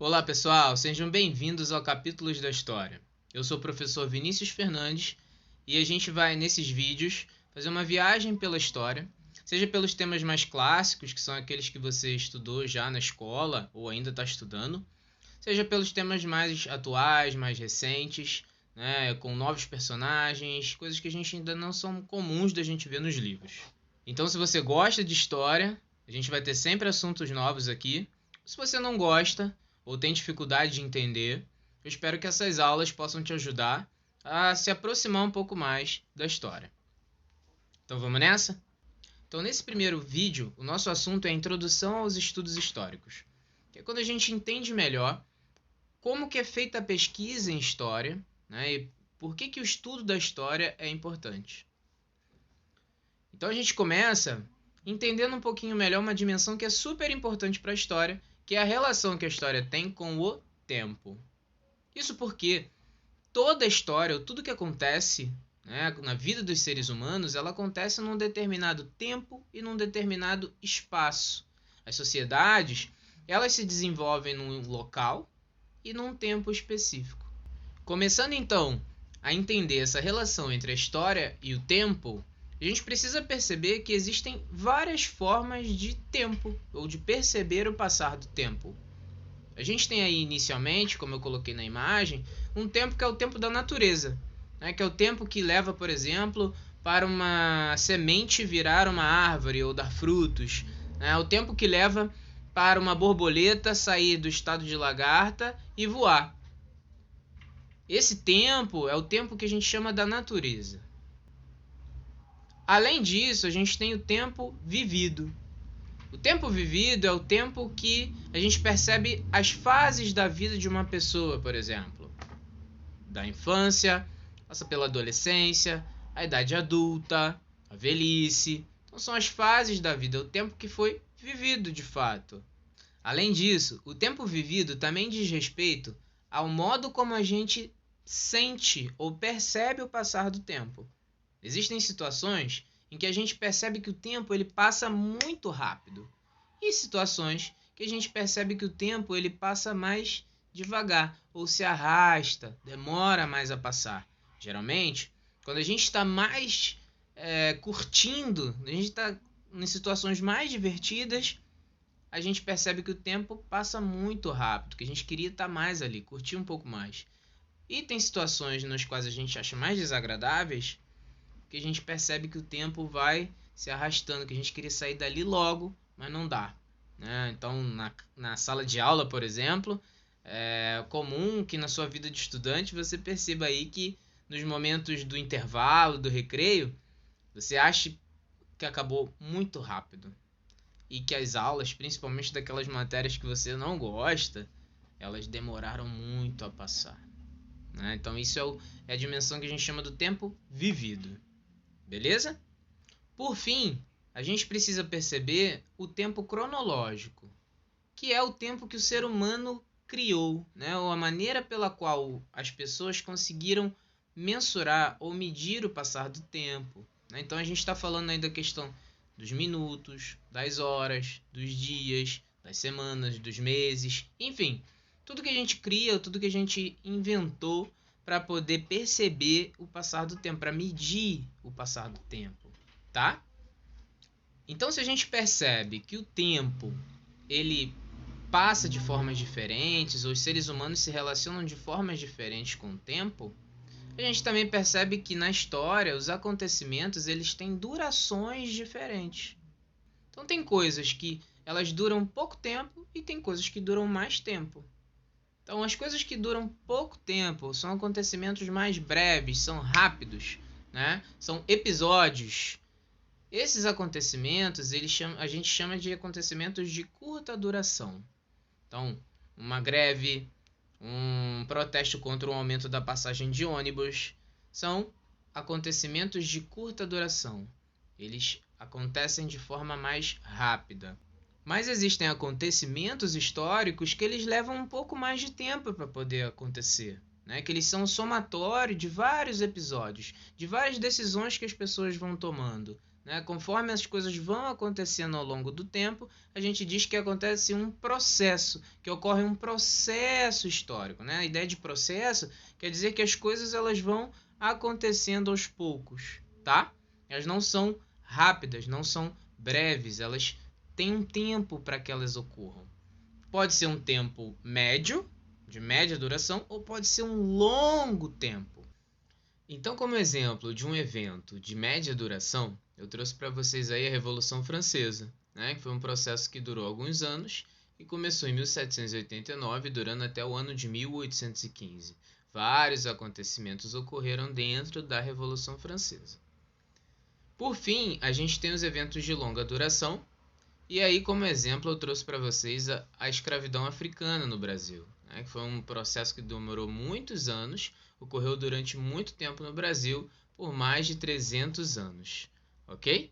Olá pessoal, sejam bem-vindos ao Capítulos da História. Eu sou o professor Vinícius Fernandes e a gente vai, nesses vídeos, fazer uma viagem pela história, seja pelos temas mais clássicos, que são aqueles que você estudou já na escola ou ainda está estudando, seja pelos temas mais atuais, mais recentes, né, com novos personagens, coisas que a gente ainda não são comuns da gente ver nos livros. Então, se você gosta de história, a gente vai ter sempre assuntos novos aqui. Se você não gosta ou tem dificuldade de entender, eu espero que essas aulas possam te ajudar a se aproximar um pouco mais da história. Então vamos nessa? Então nesse primeiro vídeo, o nosso assunto é a introdução aos estudos históricos, que é quando a gente entende melhor como que é feita a pesquisa em história, né, e por que o estudo da história é importante. Então a gente começa entendendo um pouquinho melhor uma dimensão que é super importante para a história, que é a relação que a história tem com o tempo. Isso porque toda a história, tudo que acontece, né, na vida dos seres humanos, ela acontece num determinado tempo e num determinado espaço. As sociedades, elas se desenvolvem num local e num tempo específico. Começando então a entender essa relação entre a história e o tempo, a gente precisa perceber que existem várias formas de tempo, ou de perceber o passar do tempo. A gente tem aí inicialmente, como eu coloquei na imagem, um tempo que é o tempo da natureza, né? Que é o tempo que leva, por exemplo, para uma semente virar uma árvore ou dar frutos. É o tempo que leva para uma borboleta sair do estado de lagarta e voar. Esse tempo é o tempo que a gente chama da natureza. Além disso, a gente tem o tempo vivido. O tempo vivido é o tempo que a gente percebe as fases da vida de uma pessoa, por exemplo. Da infância, passa pela adolescência, a idade adulta, a velhice. Então são as fases da vida, o tempo que foi vivido de fato. Além disso, o tempo vivido também diz respeito ao modo como a gente sente ou percebe o passar do tempo. Existem situações em que a gente percebe que o tempo ele passa muito rápido e situações que a gente percebe que o tempo ele passa mais devagar ou se arrasta, demora mais a passar. Geralmente, quando a gente está mais curtindo, a gente está em situações mais divertidas, a gente percebe que o tempo passa muito rápido, que a gente queria estar mais ali, curtir um pouco mais. E tem situações nas quais a gente acha mais desagradáveis, que a gente percebe que o tempo vai se arrastando, que a gente queria sair dali logo, mas não dá. Né? Então, na sala de aula, por exemplo, é comum que na sua vida de estudante você perceba aí que nos momentos do intervalo, do recreio, você acha que acabou muito rápido. E que as aulas, principalmente daquelas matérias que você não gosta, elas demoraram muito a passar. Né? Então, isso é a dimensão que a gente chama do tempo vivido. Beleza? Por fim, a gente precisa perceber o tempo cronológico, que é o tempo que o ser humano criou, né? Ou a maneira pela qual as pessoas conseguiram mensurar ou medir o passar do tempo. Né? Então a gente está falando aí da questão dos minutos, das horas, dos dias, das semanas, dos meses, enfim, tudo que a gente cria, tudo que a gente inventou para poder perceber o passar do tempo, para medir o passar do tempo, tá? Então, se a gente percebe que o tempo ele passa de formas diferentes, ou os seres humanos se relacionam de formas diferentes com o tempo, a gente também percebe que na história os acontecimentos eles têm durações diferentes. Então, tem coisas que elas duram pouco tempo e tem coisas que duram mais tempo. Então, as coisas que duram pouco tempo são acontecimentos mais breves, são rápidos, né? São episódios. Esses acontecimentos a gente chama de acontecimentos de curta duração. Então, uma greve, um protesto contra o aumento da passagem de ônibus, são acontecimentos de curta duração. Eles acontecem de forma mais rápida. Mas existem acontecimentos históricos que eles levam um pouco mais de tempo para poder acontecer, né? Que eles são um somatório de vários episódios, de várias decisões que as pessoas vão tomando, né? Conforme as coisas vão acontecendo ao longo do tempo, a gente diz que acontece um processo, que ocorre um processo histórico, né? A ideia de processo quer dizer que as coisas elas vão acontecendo aos poucos, tá? Elas não são rápidas, não são breves, elas têm um tempo para que elas ocorram. Pode ser um tempo médio, de média duração, ou pode ser um longo tempo. Então, como exemplo de um evento de média duração, eu trouxe para vocês aí a Revolução Francesa, né? Que foi um processo que durou alguns anos e começou em 1789, durando até o ano de 1815. Vários acontecimentos ocorreram dentro da Revolução Francesa. Por fim, a gente tem os eventos de longa duração, e aí, como exemplo, eu trouxe para vocês a escravidão africana no Brasil, né? Que foi um processo que demorou muitos anos, ocorreu durante muito tempo no Brasil, por mais de 300 anos, ok?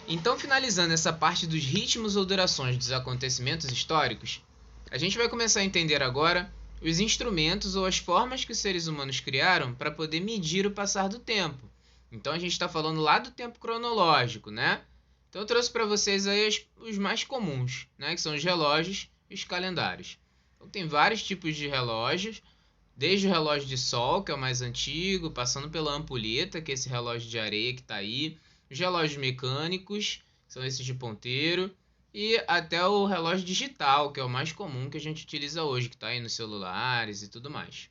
Então, finalizando essa parte dos ritmos ou durações dos acontecimentos históricos, a gente vai começar a entender agora os instrumentos ou as formas que os seres humanos criaram para poder medir o passar do tempo. Então, a gente está falando lá do tempo cronológico, né? Então eu trouxe para vocês aí os mais comuns, né, que são os relógios e os calendários. Então tem vários tipos de relógios, desde o relógio de sol, que é o mais antigo, passando pela ampulheta, que é esse relógio de areia que está aí, os relógios mecânicos, que são esses de ponteiro, e até o relógio digital, que é o mais comum que a gente utiliza hoje, que está aí nos celulares e tudo mais.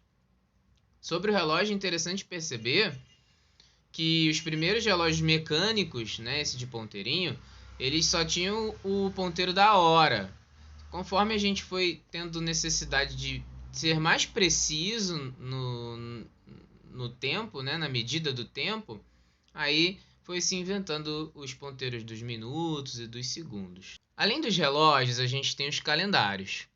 Sobre o relógio, é interessante perceber que os primeiros relógios mecânicos, né, esse de ponteirinho, eles só tinham o ponteiro da hora. Conforme a gente foi tendo necessidade de ser mais preciso no tempo, né, na medida do tempo, aí foi se inventando os ponteiros dos minutos e dos segundos. Além dos relógios, a gente tem os calendários.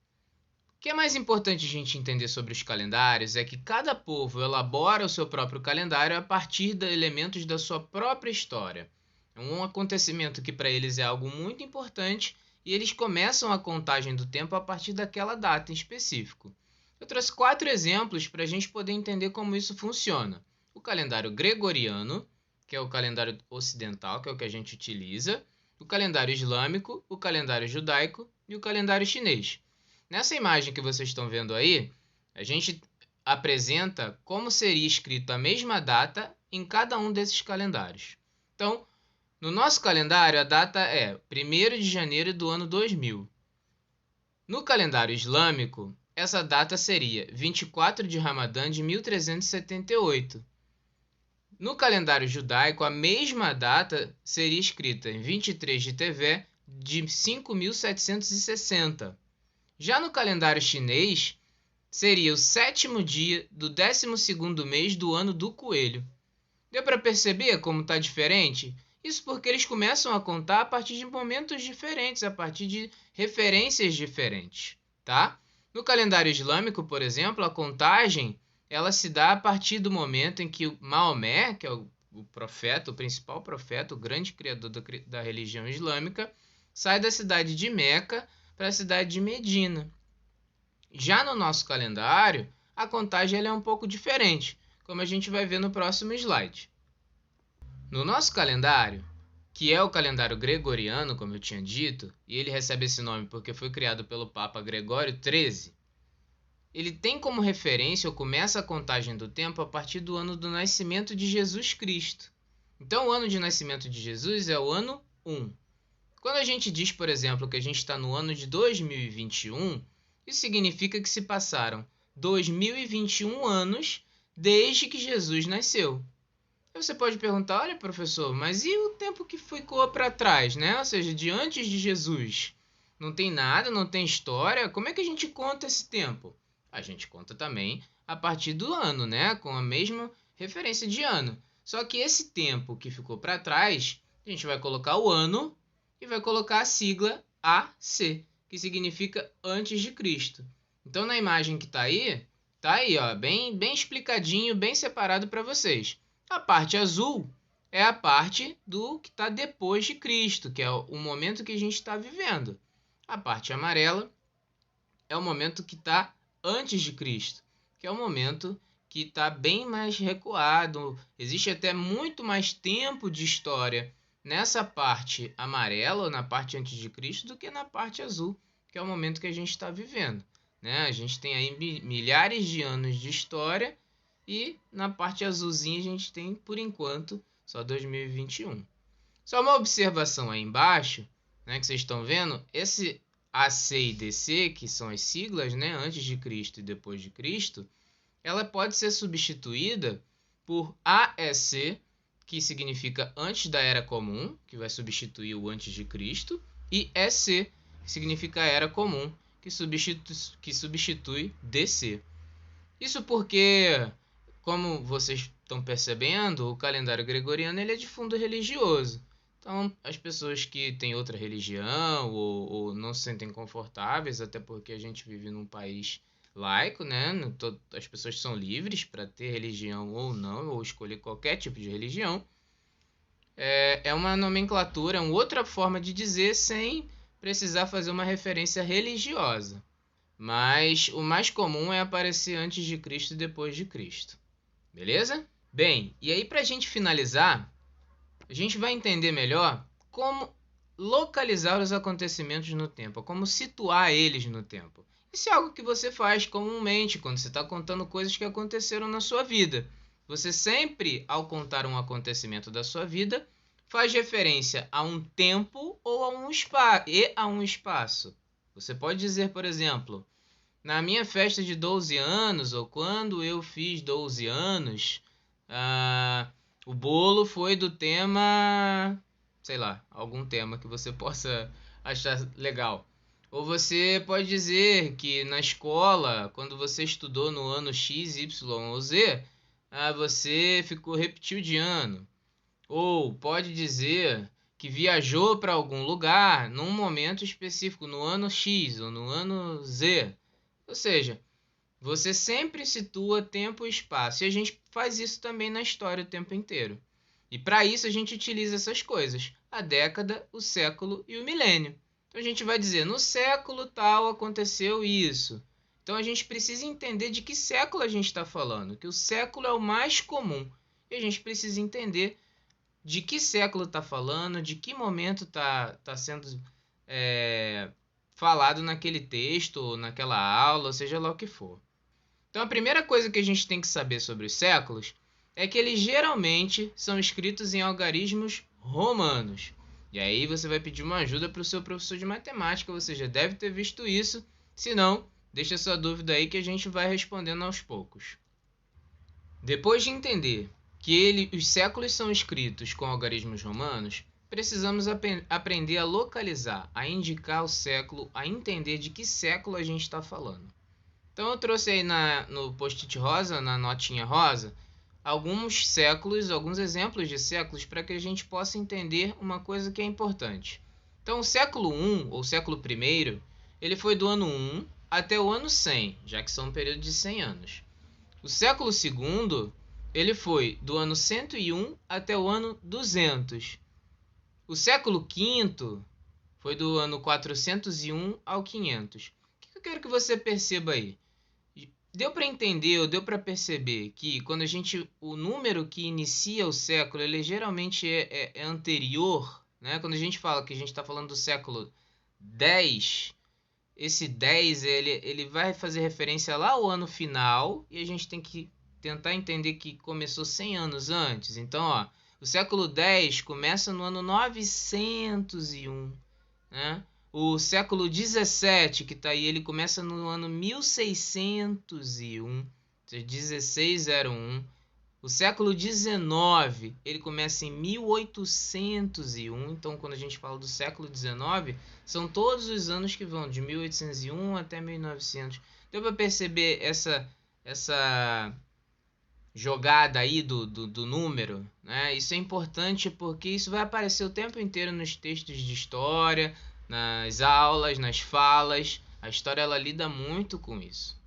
O que é mais importante a gente entender sobre os calendários é que cada povo elabora o seu próprio calendário a partir de elementos da sua própria história. É um acontecimento que para eles é algo muito importante e eles começam a contagem do tempo a partir daquela data em específico. Eu trouxe 4 exemplos para a gente poder entender como isso funciona. O calendário gregoriano, que é o calendário ocidental, que é o que a gente utiliza, o calendário islâmico, o calendário judaico e o calendário chinês. Nessa imagem que vocês estão vendo aí, a gente apresenta como seria escrito a mesma data em cada um desses calendários. Então, no nosso calendário, a data é 1º de janeiro do ano 2000. No calendário islâmico, essa data seria 24 de Ramadã de 1378. No calendário judaico, a mesma data seria escrita em 23 de Tevé de 5760. Já no calendário chinês, seria o 7º dia do 12º mês do ano do coelho. Deu para perceber como está diferente? Isso porque eles começam a contar a partir de momentos diferentes, a partir de referências diferentes, tá? No calendário islâmico, por exemplo, a contagem ela se dá a partir do momento em que Maomé, que é o profeta, o principal profeta, o grande criador da religião islâmica, sai da cidade de Meca para a cidade de Medina. Já no nosso calendário, a contagem ela é um pouco diferente, como a gente vai ver no próximo slide. No nosso calendário, que é o calendário gregoriano, como eu tinha dito, e ele recebe esse nome porque foi criado pelo Papa Gregório XIII, ele tem como referência ou começa a contagem do tempo a partir do ano do nascimento de Jesus Cristo. Então, o ano de nascimento de Jesus é o ano 1. Quando a gente diz, por exemplo, que a gente está no ano de 2021, isso significa que se passaram 2021 anos desde que Jesus nasceu. Aí você pode perguntar, olha professor, mas e o tempo que ficou para trás, né? Ou seja, de antes de Jesus? Não tem nada, não tem história, como é que a gente conta esse tempo? A gente conta também a partir do ano, né? Com a mesma referência de ano. Só que esse tempo que ficou para trás, a gente vai colocar o ano e vai colocar a sigla AC, que significa antes de Cristo. Então, na imagem que está aí, ó, bem explicadinho, bem separado para vocês. A parte azul é a parte do que está depois de Cristo, que é o momento que a gente está vivendo. A parte amarela é o momento que está antes de Cristo, que é o momento que está bem mais recuado. Existe até muito mais tempo de história nessa parte amarela, ou na parte antes de Cristo, do que na parte azul, que é o momento que a gente está vivendo, né? A gente tem aí milhares de anos de história e na parte azulzinha a gente tem, por enquanto, só 2021. Só uma observação aí embaixo, né, que vocês estão vendo, esse AC e DC, que são as siglas, né, antes de Cristo e depois de Cristo, ela pode ser substituída por AEC, que significa antes da Era Comum, que vai substituir o antes de Cristo, e EC, que significa Era Comum, que substitui DC. Isso porque, como vocês estão percebendo, o calendário gregoriano ele é de fundo religioso. Então, as pessoas que têm outra religião ou não se sentem confortáveis, até porque a gente vive num país laico, né? As pessoas são livres para ter religião ou não, ou escolher qualquer tipo de religião. É uma nomenclatura, é uma outra forma de dizer sem precisar fazer uma referência religiosa. Mas o mais comum é aparecer antes de Cristo e depois de Cristo. Beleza? Bem, e aí para a gente finalizar, a gente vai entender melhor como localizar os acontecimentos no tempo, como situar eles no tempo. Isso é algo que você faz comumente quando você está contando coisas que aconteceram na sua vida. Você sempre, ao contar um acontecimento da sua vida, faz referência a um tempo ou a um espaço. Você pode dizer, por exemplo, na minha festa de 12 anos, ou quando eu fiz 12 anos, o bolo foi do tema, sei lá, algum tema que você possa achar legal. Ou você pode dizer que na escola, quando você estudou no ano X, Y ou Z, você repetiu de ano. Ou pode dizer que viajou para algum lugar num momento específico, no ano X ou no ano Z. Ou seja, você sempre situa tempo e espaço. E a gente faz isso também na história o tempo inteiro. E para isso a gente utiliza essas coisas: a década, o século e o milênio. Então a gente vai dizer, no século tal aconteceu isso. Então a gente precisa entender de que século a gente está falando, que o século é o mais comum. E a gente precisa entender de que século está falando, de que momento está sendo falado naquele texto, ou naquela aula, seja lá o que for. Então a primeira coisa que a gente tem que saber sobre os séculos é que eles geralmente são escritos em algarismos romanos. E aí você vai pedir uma ajuda para o seu professor de matemática, você já deve ter visto isso. Se não, deixa sua dúvida aí que a gente vai respondendo aos poucos. Depois de entender que os séculos são escritos com algarismos romanos, precisamos aprender a localizar, a indicar o século, a entender de que século a gente está falando. Então eu trouxe aí no post-it rosa, na notinha rosa, alguns séculos, alguns exemplos de séculos para que a gente possa entender uma coisa que é importante. Então o século I, ou século I, ele foi do ano 1 até o ano 100, já que são um período de 100 anos. O século II, ele foi do ano 101 até o ano 200. O século V foi do ano 401 ao 500. O que eu quero que você perceba aí? Deu para entender ou deu para perceber que quando o número que inicia o século, ele geralmente é anterior, né? Quando a gente fala que a gente está falando do século X, esse 10 ele vai fazer referência lá ao ano final e a gente tem que tentar entender que começou 100 anos antes. Então, ó, o século X começa no ano 901, né? O século XVII, que está aí, ele começa no ano 1601, 1601. O século XIX, ele começa em 1801. Então, quando a gente fala do século XIX, são todos os anos que vão de 1801 até 1900. Deu para perceber essa jogada aí do número, né? Isso é importante porque isso vai aparecer o tempo inteiro nos textos de história, nas aulas, nas falas. A história ela lida muito com isso.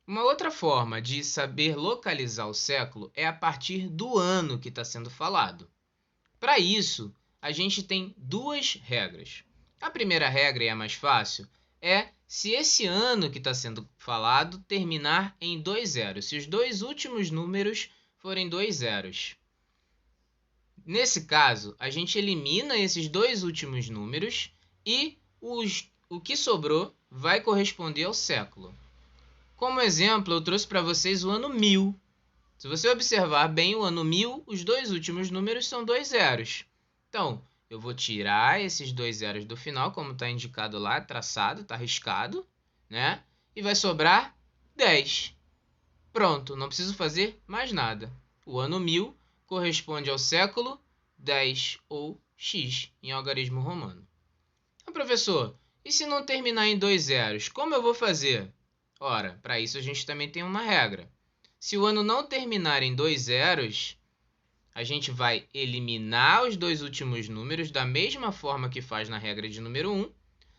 Uma outra forma de saber localizar o século é a partir do ano que está sendo falado. Para isso, a gente tem duas regras. A primeira regra, e a mais fácil, é se esse ano que está sendo falado terminar em 2 zeros, se os dois últimos números forem 2 zeros. Nesse caso, a gente elimina esses dois últimos números e o que sobrou vai corresponder ao século. Como exemplo, eu trouxe para vocês o ano 1000. Se você observar bem o ano 1000, os dois últimos números são 2 zeros. Então, eu vou tirar esses 2 zeros do final, como está indicado lá, traçado, está riscado, né? E vai sobrar 10. Pronto, não preciso fazer mais nada. O ano 1000 corresponde ao século 10 ou X em algarismo romano. Ah, professor, e se não terminar em 2 zeros, como eu vou fazer? Ora, para isso a gente também tem uma regra. Se o ano não terminar em 2 zeros, a gente vai eliminar os dois últimos números da mesma forma que faz na regra de número 1,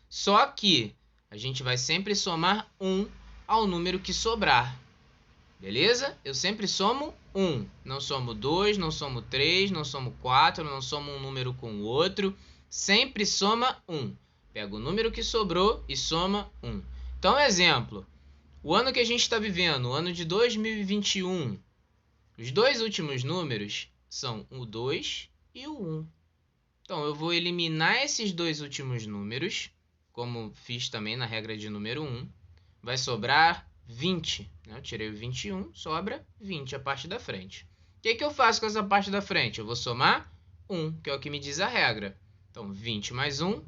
só que a gente vai sempre somar 1 ao número que sobrar. Beleza? Eu sempre somo 1. Não somo 2, não somo 3, não somo 4, não somo um número com o outro. Sempre soma 1. Pega o número que sobrou e soma 1. Então, exemplo. O ano que a gente está vivendo, o ano de 2021, os dois últimos números são o 2 e o 1. Então, eu vou eliminar esses dois últimos números, como fiz também na regra de número 1. Vai sobrar 20. Eu tirei o 21, sobra 20, a parte da frente. O que eu faço com essa parte da frente? Eu vou somar 1, que é o que me diz a regra. Então, 20 mais 1,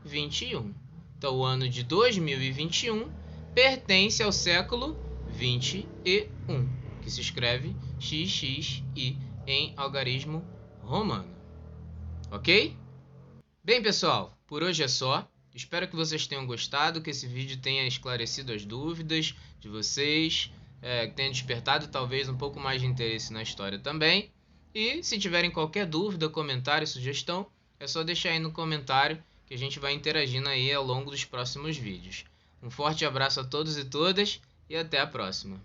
21. Então, o ano de 2021 pertence ao século 21, que se escreve XXI em algarismo romano. Ok? Bem, pessoal, por hoje é só. Espero que vocês tenham gostado, que esse vídeo tenha esclarecido as dúvidas de vocês, que tenha despertado talvez um pouco mais de interesse na história também. E se tiverem qualquer dúvida, comentário, sugestão, é só deixar aí no comentário que a gente vai interagindo aí ao longo dos próximos vídeos. Um forte abraço a todos e todas e até a próxima.